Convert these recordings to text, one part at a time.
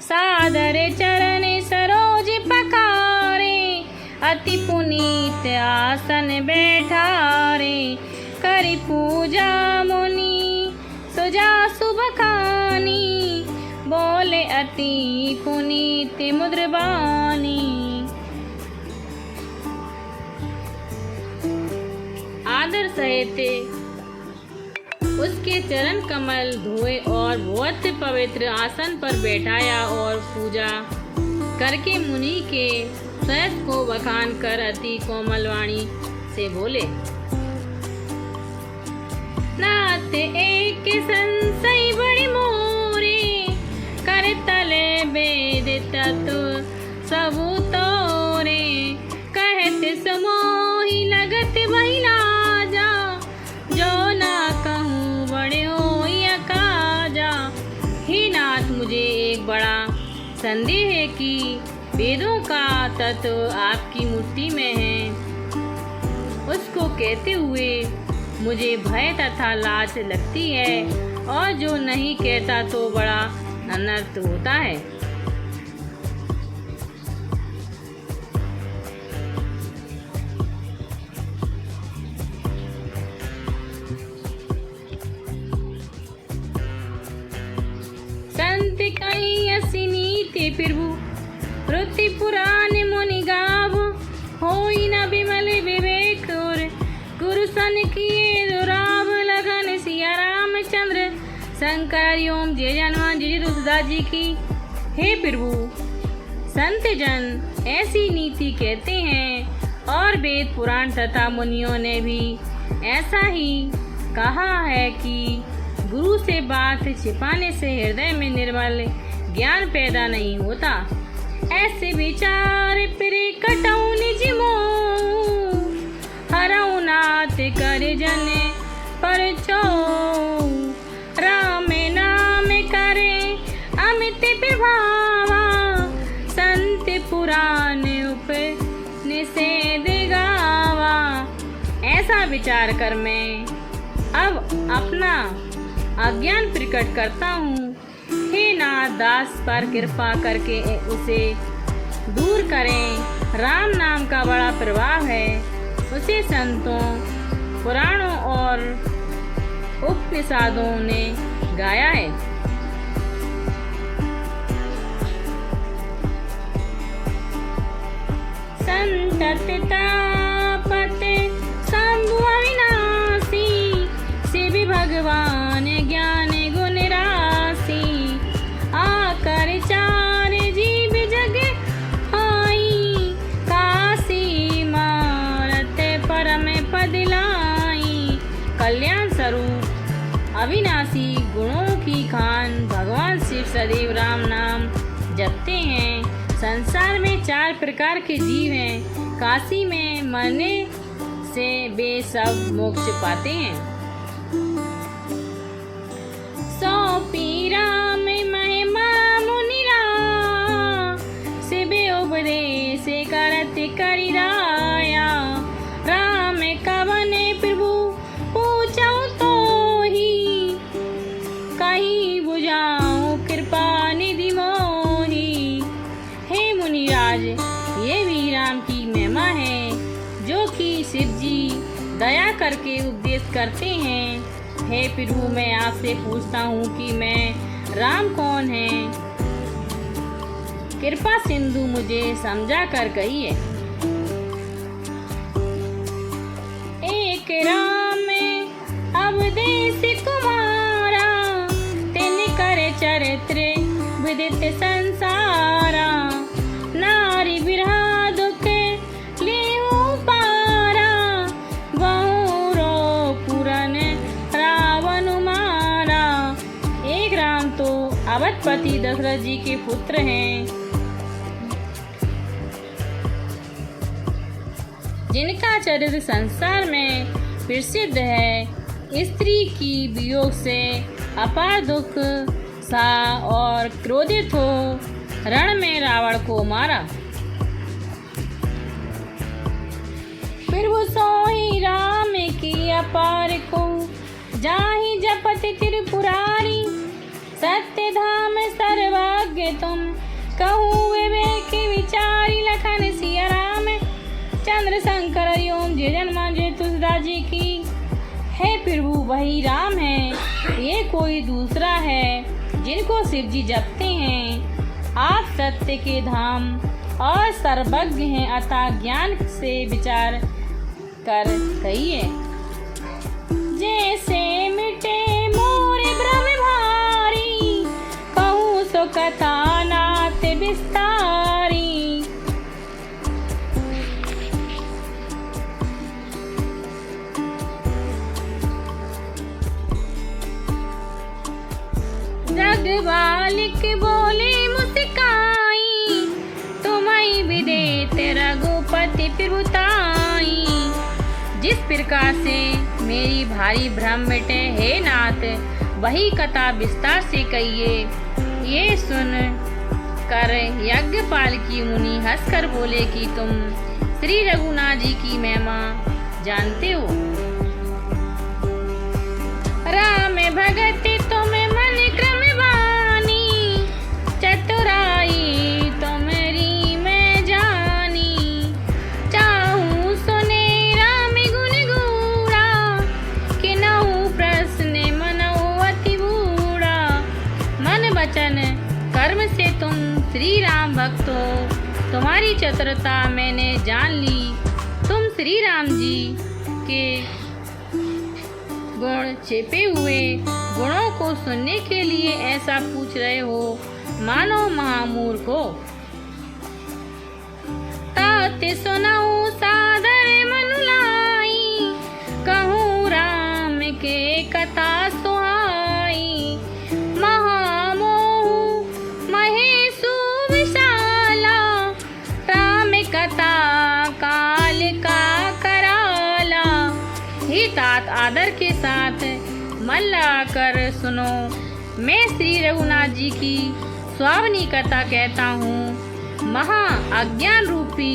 सादर चरण सरोज पखारे, अति पुनीत आसन बैठारे, करि पूजा मुनि सुजा शुभ खानी, बोले अति पुनीत मुद्र बानी। आदर सहित उसके चरण कमल धोए और बहुत पवित्र आसन पर बैठाया और पूजा करके मुनि के सहस को बखान कर अति कोमल वाणी से बोले, नाथ एक संशय बड़ी मोरे, कर तले वेद तत्व सबु तोरे, कहत समोहि लगत वही लाजा, जो ना कहूँ बड़े हो या काजा। हे नाथ, मुझे एक बड़ा संदेह है कि वेदों का तत्व आपकी मूर्ति में है। उसको कहते हुए मुझे भय तथा लाज लगती है, और जो नहीं कहता तो बड़ा अनर्थ होता है। संत कहीं असी नीति प्रभु, रुति पुराण मुनि गाव, होई न विमल विवेक और गुरु सन किए दुराव। लगन सिया रामचंद्र शंकर हरि ओम। जय हनुमान जय तुलसीदास जी की। हे प्रभु, संत जन ऐसी नीति कहते हैं और वेद पुराण तथा मुनियों ने भी ऐसा ही कहा है कि गुरु से बात छिपाने से हृदय में निर्मल ज्ञान पैदा नहीं होता। ऐसे विचार प्रे कटऊ निज मोह, हरऊ नाथ कर जन पर चो। राम नाम करे अमित प्रभावा, संत पुराण उपनिषद गावा। ऐसा विचार कर मैं अब अपना अज्ञान प्रकट करता हूँ। हे नाथ, दास पर कृपा करके उसे दूर करें। राम नाम का बड़ा प्रभाव है, उसे संतों पुराणों और उपनिषदों ने गाया है। संतत तापत शंभु अविनाशी, शिव भगवान ज्ञान गुण राशि। आकर चार जीव जग आई, काशी मारत परम पद लाई। कल्याण स्वरूप अविनाशी गुणों की खान भगवान शिव सदैव राम नाम जपते हैं। संसार में चार प्रकार के जीव हैं। काशी में मरने से वे सब मोक्ष पाते हैं। सो पीरा में महिमा मुनिरा, शिव उपदेश करत करि राया। राम कवन प्रभु पूछऊ तो ही, कहीं बुझाऊं कृपा निधि मोही। हे मुनिराज, ये भी राम की महिमा है जो कि शिव जी दया करके उपदेश करते हैं। हे प्रभु, मैं आपसे पूछता हूँ कि मैं राम कौन है? कृपा सिंधु मुझे समझा कर कहिए। एक राम अवधेश कुमारा, तिन कर चरित्र विदित संसारा। नारी बिरहा दुख लेहु पारा, बहु रो पुरन रावण मारा। एक राम तो अवधपति दशरथ जी के पुत्र हैं, जिनका चरित्र संसार में प्रसिद्ध है। स्त्री की वियोग से अपार दुख सा और क्रोधित हो रण में रावण को मारा। प्रभु सोहि राम की अपार को, जाहि जपत त्रिपुरारी। सत्य धाम सर्वज्ञ तुम कहूँ विवेक विचारी लखन सिया राम चंद्र शंकर हरिओम जय जन्मा जय तुलसीदास जी की। हे प्रभु वही राम है, ये कोई दूसरा है जिनको शिव जी जपते हैं। आप सत्य के धाम और सर्वज्ञ हैं, अतः ज्ञान से विचार कर कहिए। जैसे मिटे मोरे भ्रम भारी, कहूँ सो कथा नाथ विस्तारी। जग बालिक बोले मुस्काई, तुम्हारी विदेत रघुपति प्रभुताई। जिस प्रकार से मेरी भारी भ्रम मिटे हे नाथ, वही कथा विस्तार से कहिए। ये सुन कर यज्ञपाल की मुनि हंसकर बोले कि तुम श्री रघुनाथ जी की महिमा जानते हो। राम भगत तुम मन क्रम बानी, चतुराई तुम्हारी मैं जानी। चाहूँ सुने राम गुण गूढ़ा, कि नहु प्रश्न मनऊ अति बूढ़ा। मन वचन कर्म से तुम श्री राम भक्त हो, तुम्हारी चतुरता मैंने जान ली। तुम श्री राम जी के गुण छिपे हुए गुणों को सुनने के लिए ऐसा पूछ रहे हो, मानो महामूर्ख हो। तात सुनाऊं सादर मन लाई, कहूँ राम के कथा सुहाई। महामोह महेशु विशाला, राम कथा काल का कराला। ही तात आदर के साथ मन लगाकर सुनो, मैं श्री रघुनाथ जी की स्वावनी कथा कहता हूँ। महा अज्ञान रूपी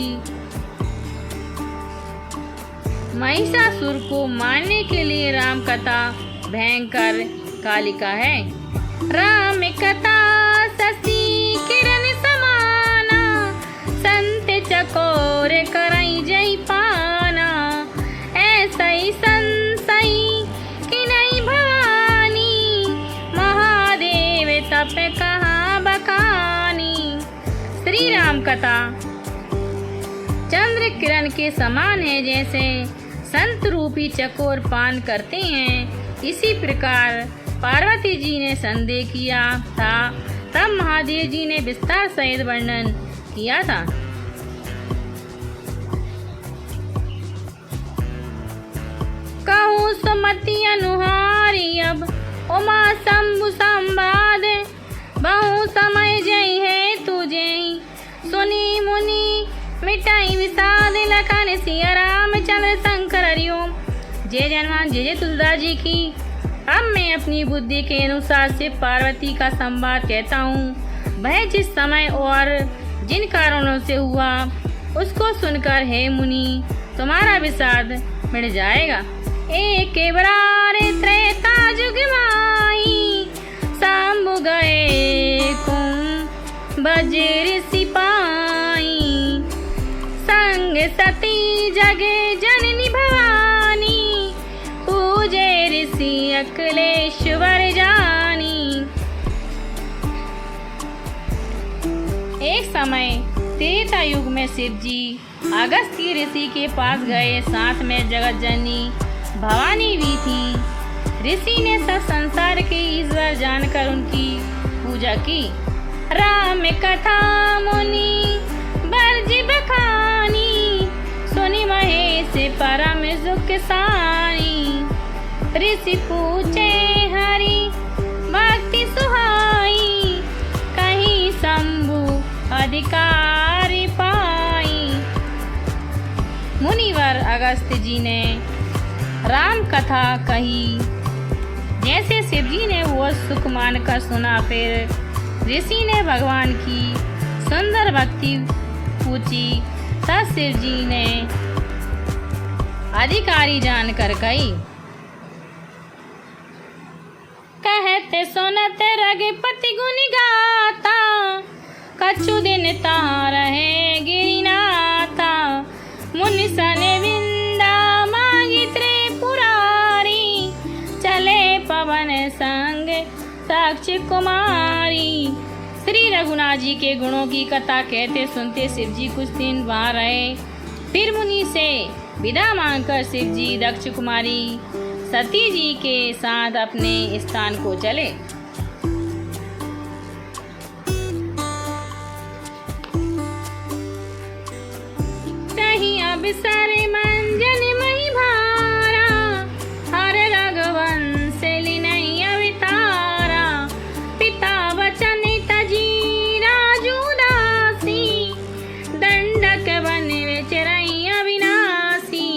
महिषासुर को मारने के लिए राम कथा भयंकर कालिका है। राम कथा शशि किरण समाना, संत चकोर करई जय पाना। ऐसा ही संशय कि नहीं भवानी, महादेव तप कहाँ बखानी। श्री राम कथा चंद्र किरण के समान है, जैसे संत रूपी चकोर पान करते हैं। इसी प्रकार पार्वती जी ने संदेह किया था, तब महादेव जी ने विस्तार सहित वर्णन किया था। कहूँ सुमति अनुहारी अब उमा शंभु संवाद, बहु समय जय है तुझे सुनी मुनि मिटाई विषाद। लखन सिया राम चंद्र शंकर हरिओम जय जन्मा जय जय तुलसीदास जी की। अब मैं अपनी बुद्धि के अनुसार से पार्वती का संवाद कहता हूँ। वह जिस समय और जिन कारणों से हुआ, उसको सुनकर हे मुनि तुम्हारा विषाद मिट जाएगा। एक बरार त्रेता जुग माही, शंभु गए कुम बज्र सिपाही। संग सती जगे जननी भवानी, पूजे ऋषि अखिलेश्वर जानी। एक समय त्रेता युग में शिव जी अगस्त्य ऋषि के पास गए, साथ में जगत जननी भवानी भी थी। ऋषि ने सब संसार के ईश्वर जानकर उनकी पूजा की। राम कथा मुनि बरज बखानी, सुनि महेश परम सुख सानी। ऋषि पूछे हरि भक्ति सुहाई, कहीं शंभु अधिकारी पाई। मुनिवर अगस्त्य जी ने राम कथा कही। जैसे शिव जी ने वो सुख मानकर सुना, फिर ऋषि ने भगवान की सुंदर भक्ति पूछी। तब शिव जी ने अधिकारी जानकर कही। कहते सुनते रघुपति गुण गाता, कछु दिन तहाँ रहे गिरिनाथा, मुनि सन विंदा मांगी त्रिपुरारी, चले पवन संग साक्ष कुमारी। श्री रघुनाथ जी के गुणों की कथा कहते सुनते शिव जी कुछ दिन वहाँ रहे। फिर मुनि से विदा मांगकर शिव जी दक्ष कुमारी सती जी के साथ अपने स्थान को चले। सारे मंजन मही भारा, हर रघुवंश लिनई अवतारा, पिता वचन तजी राजू दासी, दंडक बन विचरई अविनाशी।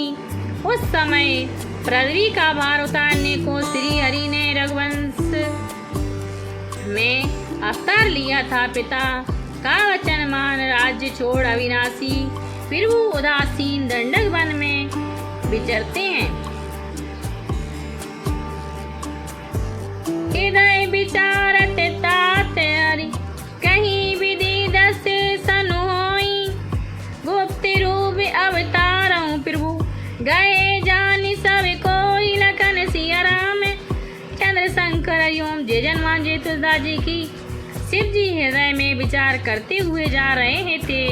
उस समय पृथ्वी का भार उतारने को श्री हरि ने रघुवंश में अवतार लिया था। पिता का वचन मान राज्य छोड़ अविनाशी फिर वो उदासीन दंडक वन में विचरते हैं। हृदय विचारत तात हरि, कहीं विधि दस सनु होई, गुप्त रूप अवतारों प्रभु, गए जानि सब कोई, लखन सिया राम चंद्र शंकर ओम जय जन्मान जय तुलसीदास जी की। शिव जी हृदय में विचार करते हुए जा रहे थे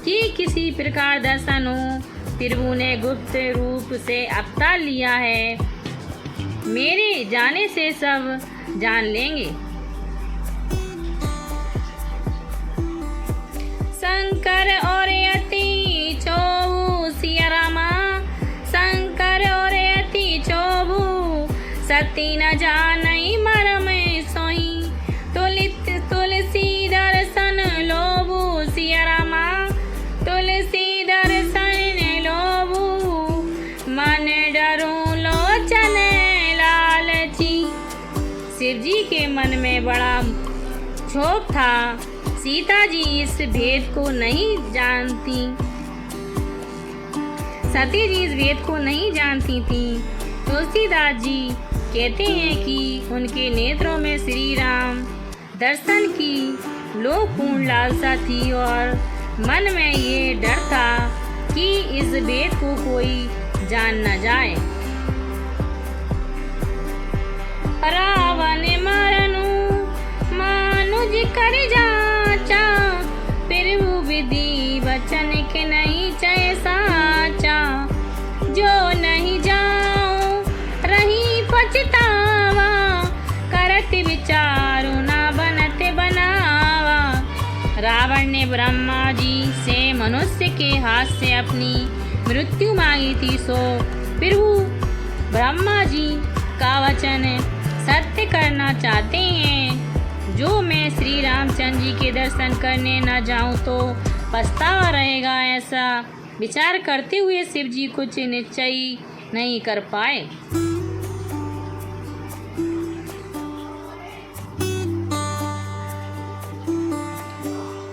कि किसी प्रकार दर्शन हो। प्रभु ने गुप्त रूप से अवतार लिया है, मेरे जाने से सब जान लेंगे। शंकर और अति चोबू सिया रामा, शंकर और अति चोबू, सती न जानई मरम सोई, तुलसी दर्शन लोबू सिया रामा, तुलसी दर्शन लोबू, मन डरू लोचन लालची। शिव जी के मन में बड़ा क्षोभ था। सीता जी इस भेद को नहीं जानती, सती जी इस भेद को नहीं जानती थी। तुलसीदास जी कहते हैं कि उनके नेत्रों में श्री राम दर्शन की लोकपूर्ण लालसा थी और मन में ये डर था कि इस भेद को कोई जान न जाए। रावण मरनु मानुज कर जाचा, प्रभु विधि वचन के नहीं चय साचा, जो नहीं जाओ रही पछतावा, करत विचारु ना बनत बनावा। रावण ने ब्रह्मा जी से मनुष्य के हाथ से अपनी मृत्यु मांगी थी, सो प्रभु ब्रह्मा जी का वचन सत्य करना चाहते हैं। जो मैं श्री रामचंद्र जी के दर्शन करने न जाऊं तो पछतावा रहेगा, ऐसा विचार करते हुए शिव जी कुछ निश्चय नहीं कर पाए।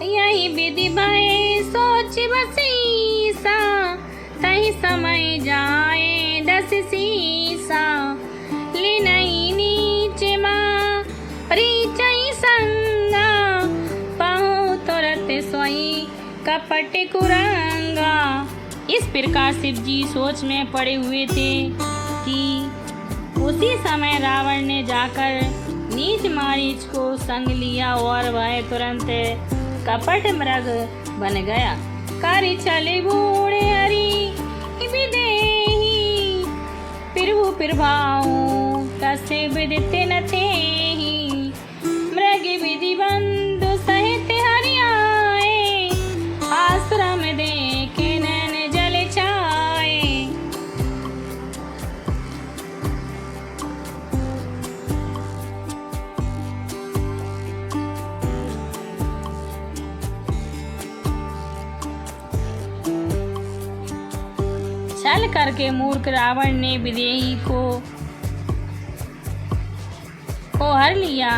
यही विधि भय सोच बसीसा, तही समय जाए दस सीसा, लिनई नीच माँ परिचय संगा, पाहु तुरत सोई कपट कुरंगा। इस प्रकार शिव जी सोच में पड़े हुए थे कि उसी समय रावण ने जाकर नीच मारीच को संग लिया और वह तुरंत कपट मृग बन गया। करि चले बूढ़े हरि विदेही, प्रभु प्रभाऊ तसे विदिते न तेहि, मृग विधि बंधु सहित हरि आए, आश्रम देखे नैन जल छाए। छल करके मूर्ख रावण ने विदेही को हर लिया,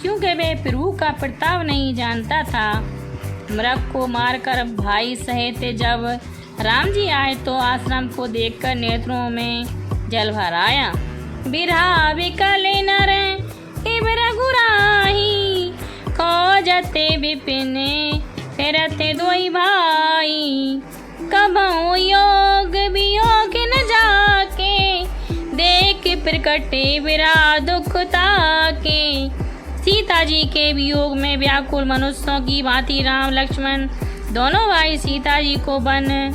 क्योंकि वह प्रभु का प्रताप नहीं जानता था। मृग को मारकर भाई सहित जब राम जी आए तो आश्रम को देखकर नेत्रों में जल भर आया। बिरहा विकल नर रघुराही, खोजते विपिन रहते दोई भाई, कबहू योग वियोग न जाके, देख प्रकटे बिरा दुख ताके। सीता जी के वियोग में व्याकुल मनुष्यों की भांति राम लक्ष्मण दोनों भाई सीता जी को वन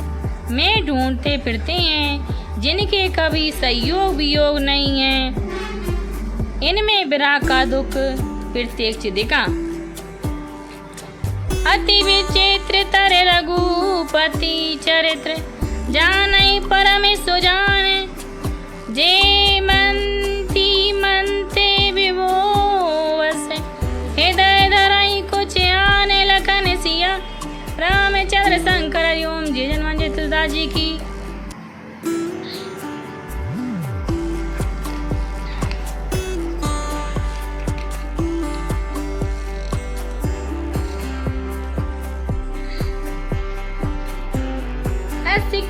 में ढूंढते फिरते हैं, जिनके कभी संयोग वियोग नहीं है। इनमें विरह का दुख प्रत्यक्ष दिखा। अति विचित्र तर रघुपति चरित्र, जानई परम सुजान, जे मनती मनते विभोवस, हृदय धराई कुछ आने लखन सिया। रामचंद्र शंकर हरिओम जय हनुमान तुलसीदास जी की।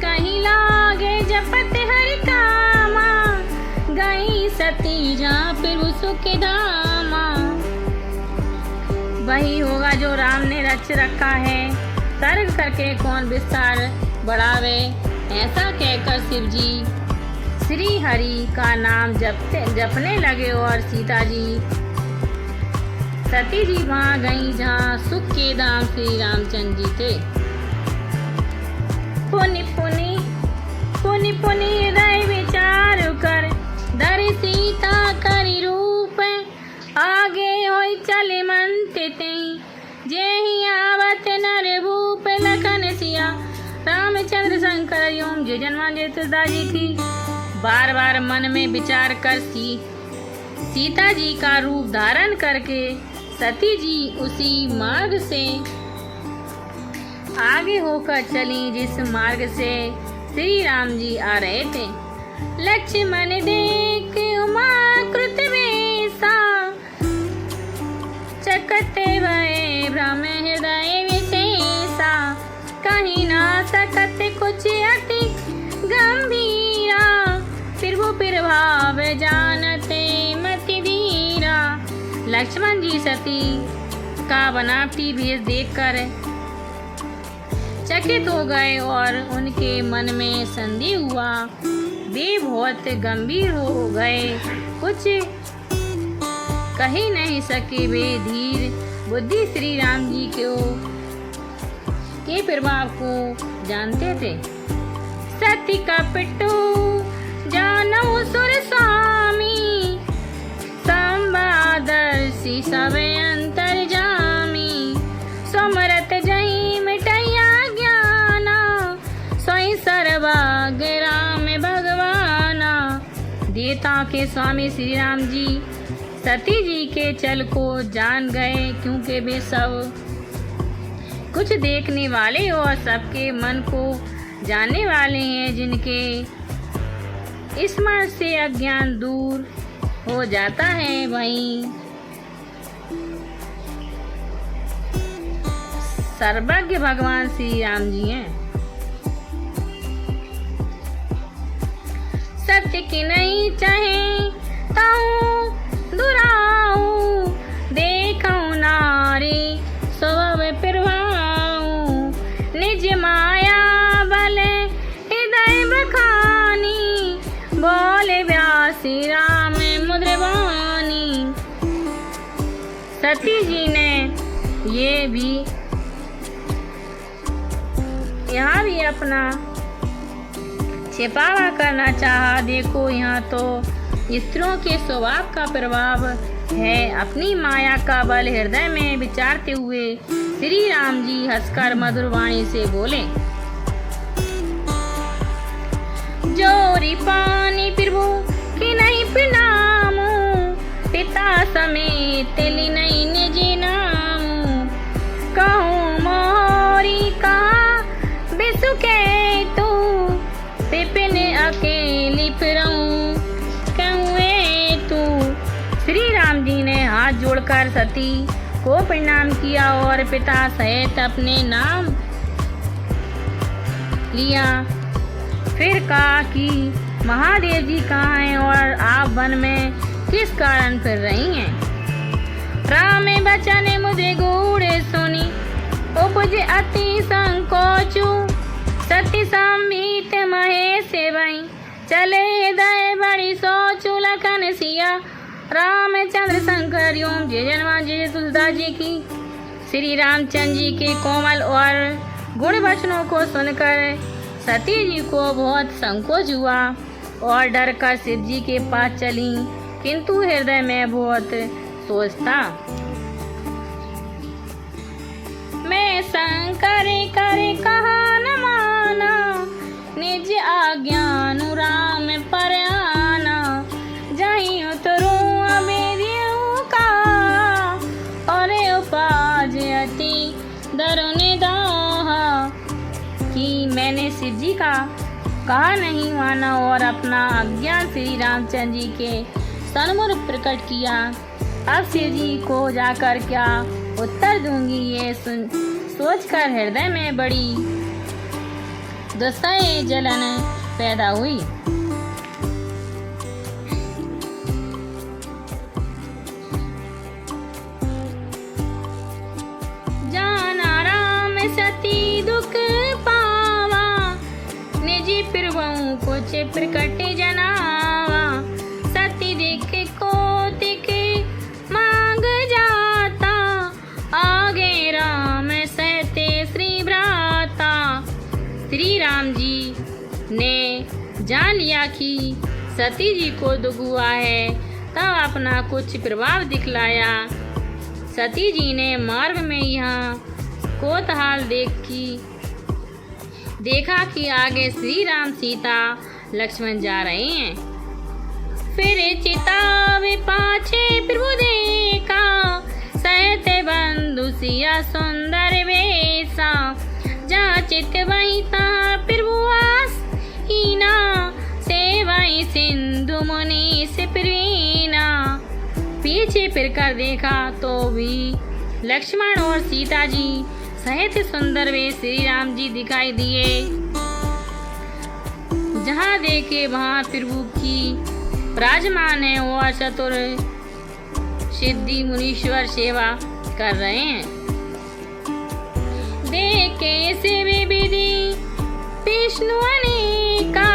कहीं लागे जपत हरि कामा, गई सती जहाँ प्रभु सुख धामा। वही होगा जो राम ने रच रखा है, सर्ग करके कौन विस्तार बढ़ावे। ऐसा कहकर शिव जी श्री हरि का नाम जपने लगे और सीता जी सती जी वहाँ गई जहाँ सुख के धाम श्री रामचंद्र जी थे। पुनि पुनि पुनि पुनि हृदय विचार कर, धर सीता करी रूप, आगे होई चले मन ते, जेहि आवत नर भूप लखन सिया। रामचंद्र शंकर हरिओम जय हनुमान जय तुलसीदास जी की। बार बार मन में विचार कर सीता जी का रूप धारण करके सती जी उसी मार्ग से आगे होकर चली जिस मार्ग से श्री राम जी आ रहे थे। लक्ष्मण देख उमा कृत वेसा, चकते भये भ्रम हृदय विशेषा। कहीं ना सकत कुछ अति गंभीरा, प्रभु प्रभाव जानते मति धीरा। लक्ष्मण जी सती का बनावटी भेष देखकर चकित हो गए और उनके मन में संदेह हुआ। वे बहुत गंभीर हो गए, कुछ कह नहीं सके। वे धीर बुद्धि श्री राम जी के प्रभाव को जानते थे। सती कपटू जानो सुर स्वामी, संवादर्शी सब अंतर जामी। सुमरत जही मिटैया ज्ञाना, सोई सर्वज्ञ राम भगवाना। देवता के स्वामी श्री राम जी सती जी के चल को जान गए, क्योंकि वे सब कुछ देखने वाले और सबके मन को जानने वाले हैं। जिनके स्मरण से अज्ञान दूर हो जाता है, वहीं सर्वज्ञ भगवान श्री राम जी हैं। सत्य की नहीं चाहे ताऊ दुराऊ, देखूं नारी स्वभाव प्रभाऊ। निज माया बल हृदय बखानी, बोले व्यासी राम मुद्रवानी। सती जी ने यहाँ भी अपना छिपावा करना चाहा। देखो यहाँ तो स्त्रियों के स्वभाव का प्रभाव है। अपनी माया का बल हृदय में विचारते हुए श्री राम जी हंसकर मधुर वाणी से बोले। जोरी पानी प्रभु की नहीं प्रणामो, पिता समेत ली नहीं निज नामो। कहूँ मोरी कहा बिसुके तू, पिपिन अकेली फिरूं कहूँ तू। श्री राम जी ने हाथ जोड़कर सती को प्रणाम किया और पिता सहित अपने नाम लिया। फिर कहा कि महादेव जी कहाँ हैं और आप वन में किस कारण फिर रही हैं। राम बचन मुझे गूढ़ सुनी, उपज अति संकोचु सती संभीत महेश वही चले हृदय बड़ी सोचु लखन सिया रामचंद्र शंकर ओम जय हनुमान जय तुलसीदास जी की। श्री रामचंद्र जी के कोमल और गुण वचनों को सुनकर सती जी को बहुत संकोच हुआ और डर कर शिव जी के पास चली, किंतु हृदय में बहुत सोच था। मैं शंकर करे कहा न माना निज आज्ञान राम पर आना जहीं उतरूं अबेरियों का और उपाज अति दरुन दाहा कि मैंने शिव जी का कहा नहीं माना और अपना अज्ञान श्री रामचंद्र जी के सन्मुख प्रकट किया। अब शिव जी को जाकर क्या उत्तर दूंगी ये सोचकर हृदय में बड़ी दुस्सह जलन पैदा हुई। जाना राम सती दुख पावा निजी प्रभु कुछ प्रकट जनावा सती देख को दिख मांग जाता आगे राम सहते श्री भ्राता। श्री राम जी ने जान लिया कि सती जी को दुख हुआ है, तब अपना कुछ प्रभाव दिखलाया। सती जी ने मार्ग में यहाँ कोतवाल देखा कि आगे श्री राम सीता लक्ष्मण जा रहे हैं। फिर चिताव पाछे प्रभु देखा सहते बंधु सिया सुंदर वेशा जहाँ चित वही तहाँ प्रभु आस हीना से वही सिंधु मुनि से प्रवीणा। पीछे फिरकर देखा तो भी लक्ष्मण और सीता जी सहित सुंदर वे श्री राम जी दिखाई दिए। जहाँ देखे वहाँ प्रभु की विराजमान है और चतुर सिद्धि मुनीश्वर सेवा कर रहे हैं। देखे से विधि विष्णु अनेका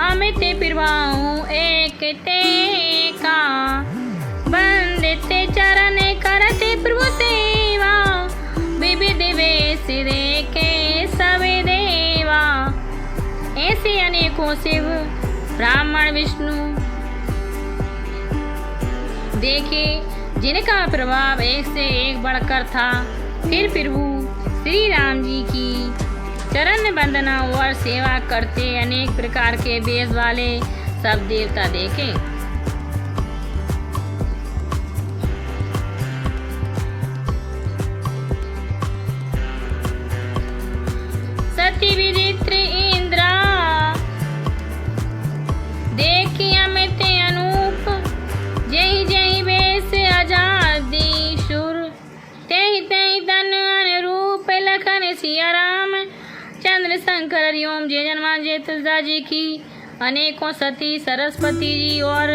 अमित प्रभाऊ एक का बंदिते चरण करते प्रभु सेवा विविध वेश देखे सब देवा। ऐसे अनेकों शिव ब्राह्मण विष्णु देखे जिनका प्रभाव एक से एक बढ़कर था। फिर प्रभु श्री राम जी की चरण वंदना और सेवा करते अनेक प्रकार के वेश वाले सब देवता देखे। सती विचित्र इंद्रा देखी अमित अनूप जही जही वेश आजादी सुर तही तही तन अनुरूप लखन सिया राम चंद्र शंकर ओम जय हनुमान जय तुलसीदास जी की। अनेकों सती सरस्वती जी और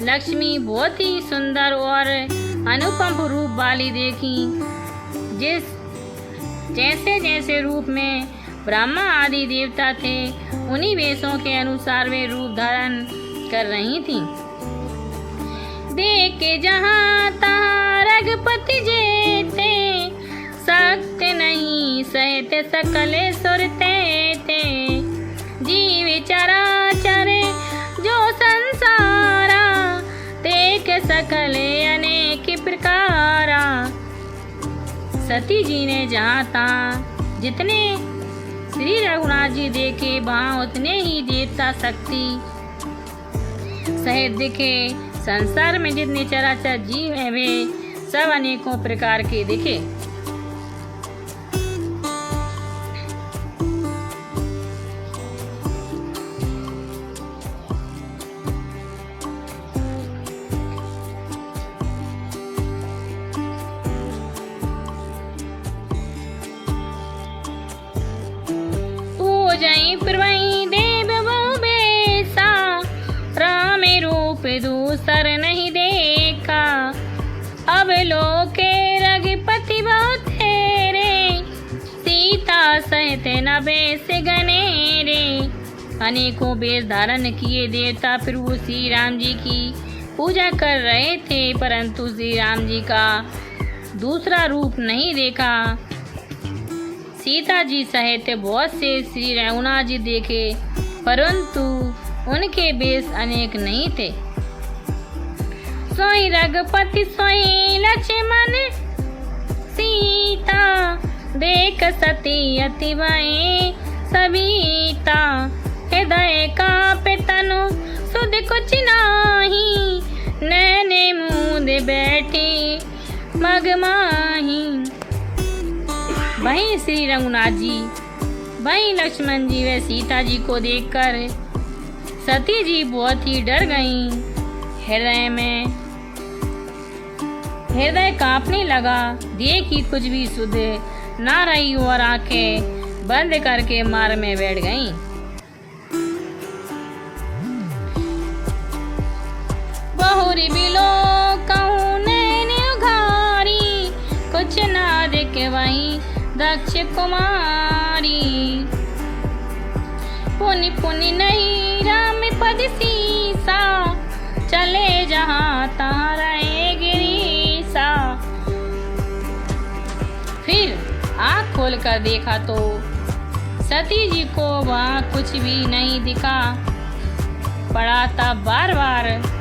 लक्ष्मी बहुत ही सुंदर और अनुपम रूप वाली देखी। जैसे जैसे रूप में ब्रह्मा आदि देवता थे उन्हीं वेशों के अनुसार वे रूप धारण कर रही थी। देख के जहाँ तहाँ रघुपति जेते शक्ति नहीं सहते सकले सुरते थे जीव चराचर जो संसारा देख सकले अनेक प्रकारा। सती जी ने जहाँ तहाँ जितने श्री रघुनाथ जी देखे वहाँ उतने ही देवता शक्ति सहित दिखे। संसार में जितने चराचर जीव हैं वे सब अनेकों प्रकार के दिखे। जय प्रभई देव वो बेसा राम रूप दूसर नहीं देखा। अब लोके रघुपति बहुत तेरे पहने थे न बेश गनेरे। अनेकों वेश धारण किए देवता प्रभु श्री राम जी की पूजा कर रहे थे, परंतु श्री राम जी का दूसरा रूप नहीं देखा। सीता जी सहित बहुत से श्री रघुनाथ जी देखे, परंतु उनके वेश अनेक नहीं थे। सोई रघुपति सोई लक्ष्मण सीता, देख सती अति भय सविता। हृदय कांपे तनु सुध कुछ नाही, नैने मूंद बैठे मगमाही। वहीं श्री रघुनाथ जी, वहीं लक्ष्मण जी व सीता जी को देखकर सती जी बहुत ही डर गईं। हृदय कांपने लगा, देखी कुछ भी सुध ना रही और आंखें बंद करके मार में बैठ गईं। बहुरी बिलो कहूँ नैन उघारी, कुछ ना देखे वहीं दक्ष कुमारी। पुनि पुनि नहीं राम पद सीसा, चले जहाँ तहाँ रहे गिरीसा। फिर आँख खोल कर देखा तो सती जी को वहाँ कुछ भी नहीं दिखा पड़ा था। बार बार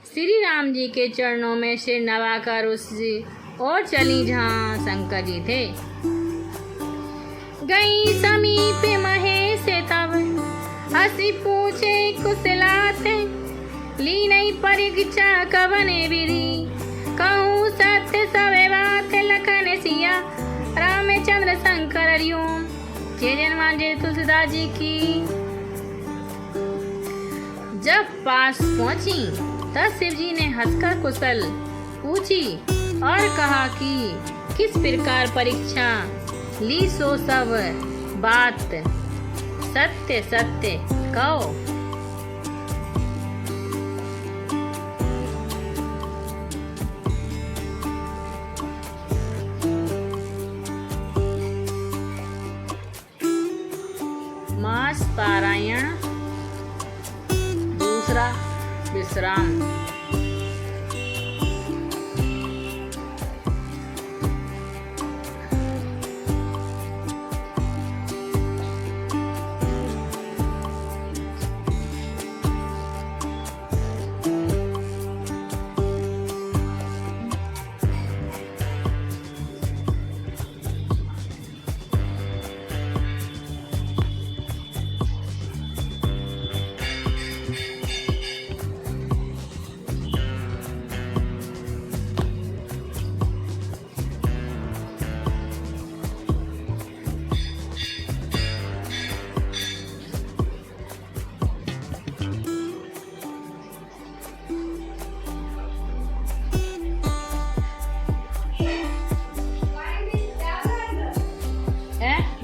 श्री राम जी के चरणों में सिर नवाकर उस और चली जहाँ शंकर जी थे। गई समीप महेश तब, हंसी पूछे कुशलाते। ली नहीं परीक्षा कवने विधि, कहूँ सत्य सबे बात। लखन सिया रामचंद्र शंकर हरिओम, जय जन्मान जय तुलसीदास जी की। जब पास पहुंची तब शिव जी ने हंसकर कुशल पूछी और कहा कि किस प्रकार परीक्षा ली, सो सब बात सत्य सत्य कहो। मास पारायण, दूसरा विश्राम।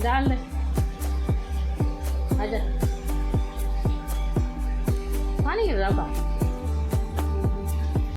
डाल दे, आजा पानी गिर रहा।